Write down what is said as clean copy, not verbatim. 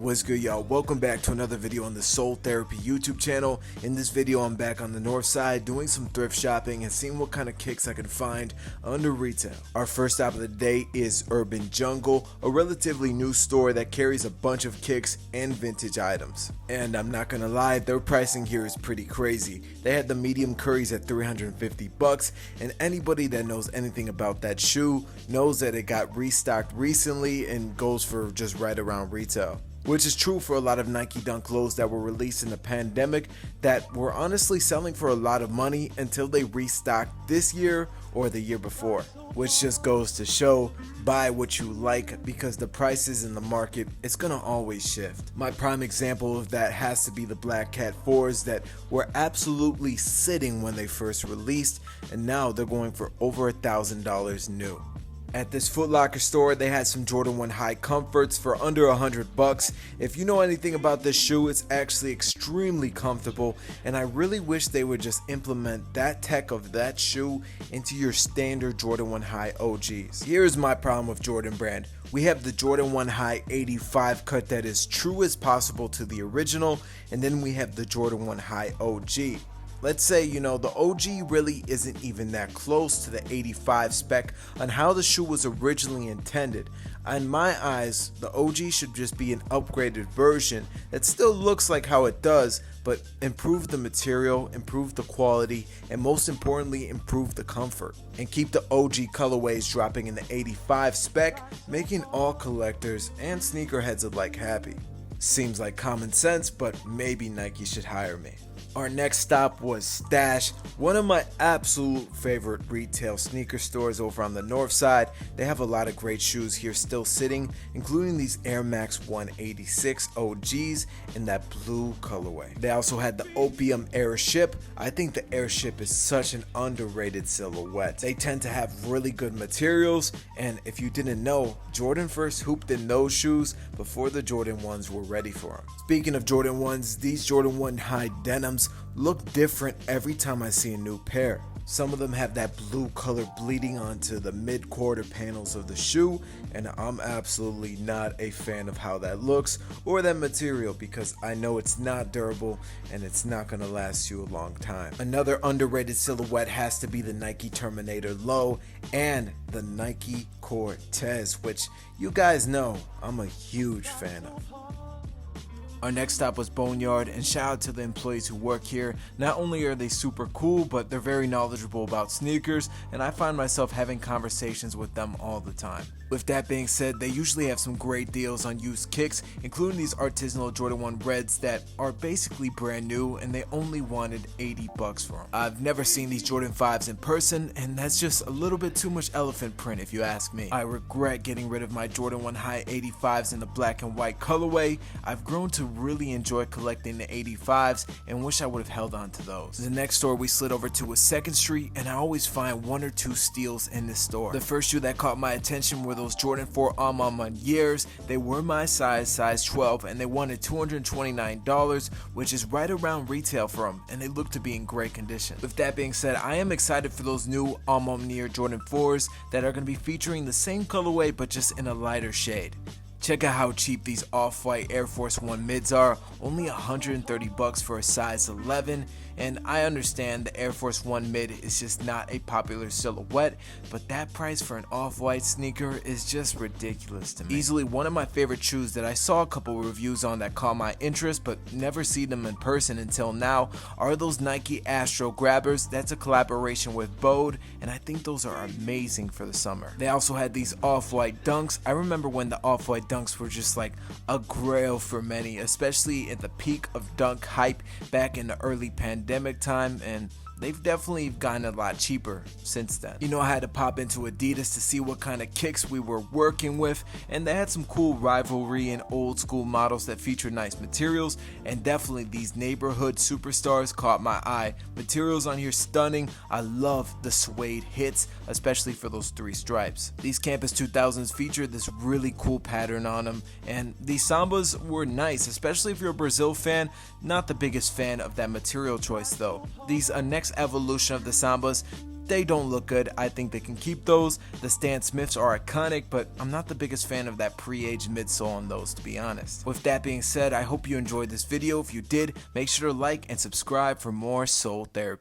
What's good, y'all? Welcome back to another video on the Soul Therapy YouTube channel. In this video, I'm back on the north side doing some thrift shopping and seeing what kind of kicks I can find under retail. Our first stop of the day is Urban Jungle, a relatively new store that carries a bunch of kicks and vintage items. And I'm not gonna lie, their pricing here is pretty crazy. They had the medium curries at $350, and anybody that knows anything about that shoe knows that it got restocked recently and goes for just right around retail. Which is true for a lot of Nike Dunk lows that were released in the pandemic that were honestly selling for a lot of money until they restocked this year or the year before. Which just goes to show, buy what you like, because the prices in the market, it's gonna always shift. My prime example of that has to be the Black Cat 4s that were absolutely sitting when they first released, and now they're going for over $1,000 new. At this Foot Locker store, they had some Jordan 1 High Comforts for under $100. If you know anything about this shoe, it's actually extremely comfortable, and I really wish they would just implement that tech of that shoe into your standard Jordan 1 High OGs. Here's my problem with Jordan Brand. We have the Jordan 1 High 85 cut that is true as possible to the original, and then we have the Jordan 1 High OG. Let's say, the OG really isn't even that close to the 85 spec on how the shoe was originally intended. In my eyes, the OG should just be an upgraded version that still looks like how it does, but improve the material, improve the quality, and most importantly, improve the comfort. And keep the OG colorways dropping in the 85 spec, making all collectors and sneakerheads alike happy. Seems like common sense, but maybe Nike should hire me. Our next stop was Stash, one of my absolute favorite retail sneaker stores over on the north side. They have a lot of great shoes here still sitting, including these Air Max 186 OGs in that blue colorway. They also had the Opium Airship. I think the Airship is such an underrated silhouette. They tend to have really good materials, and if you didn't know, Jordan first hooped in those shoes before the Jordan 1s were ready for them. Speaking of Jordan 1s, these Jordan 1 High denims look different every time I see a new pair. Some of them have that blue color bleeding onto the mid-quarter panels of the shoe, and I'm absolutely not a fan of how that looks or that material, because I know it's not durable and it's not going to last you a long time. Another underrated silhouette has to be the Nike Terminator Low and the Nike Cortez, which you guys know I'm a huge fan of. Our next stop was Boneyard, and shout out to the employees who work here. Not only are they super cool, but they're very knowledgeable about sneakers, and I find myself having conversations with them all the time. With that being said, they usually have some great deals on used kicks, including these artisanal Jordan 1 Reds that are basically brand new, and they only wanted $80 for them. I've never seen these Jordan 5s in person, and that's just a little bit too much elephant print if you ask me. I regret getting rid of my Jordan 1 High 85s in the black and white colorway. I've grown to really enjoy collecting the 85s and wish I would have held on to those. The next store we slid over to was 2nd Street, and I always find one or two steals in this store. The first shoe that caught my attention were those Jordan 4 Years. They were my size 12, and they wanted $229, which is right around retail for them, and they look to be in great condition. With that being said, I am excited for those new Near Jordan 4s that are going to be featuring the same colorway but just in a lighter shade. Check out how cheap these off-white Air Force 1 mids are, only $130 for a size 11, and I understand the Air Force 1 mid is just not a popular silhouette, but that price for an off-white sneaker is just ridiculous to me. Easily one of my favorite shoes that I saw a couple reviews on that caught my interest but never seen them in person until now are those Nike Astro Grabbers. That's a collaboration with Bode, and I think those are amazing for the summer. They also had these off-white Dunks. I remember when the off-white Dunks were just like a grail for many, especially at the peak of dunk hype back in the early pandemic time, and they've definitely gotten a lot cheaper since then. I had to pop into Adidas to see what kind of kicks we were working with, and they had some cool rivalry and old school models that featured nice materials, and definitely these neighborhood superstars caught my eye. Materials on here stunning. I love the suede hits, especially for those 3 stripes. These Campus 2000s featured this really cool pattern on them, and these Sambas were nice, especially if you're a Brazil fan. Not the biggest fan of that material choice though. These next evolution of the Sambas they don't look good, I think they can keep those. The Stan Smiths are iconic, but I'm not the biggest fan of that pre-aged midsole on those, to be honest. With that being said, I hope you enjoyed this video. If you did, make sure to like and subscribe for more Sole Therapy.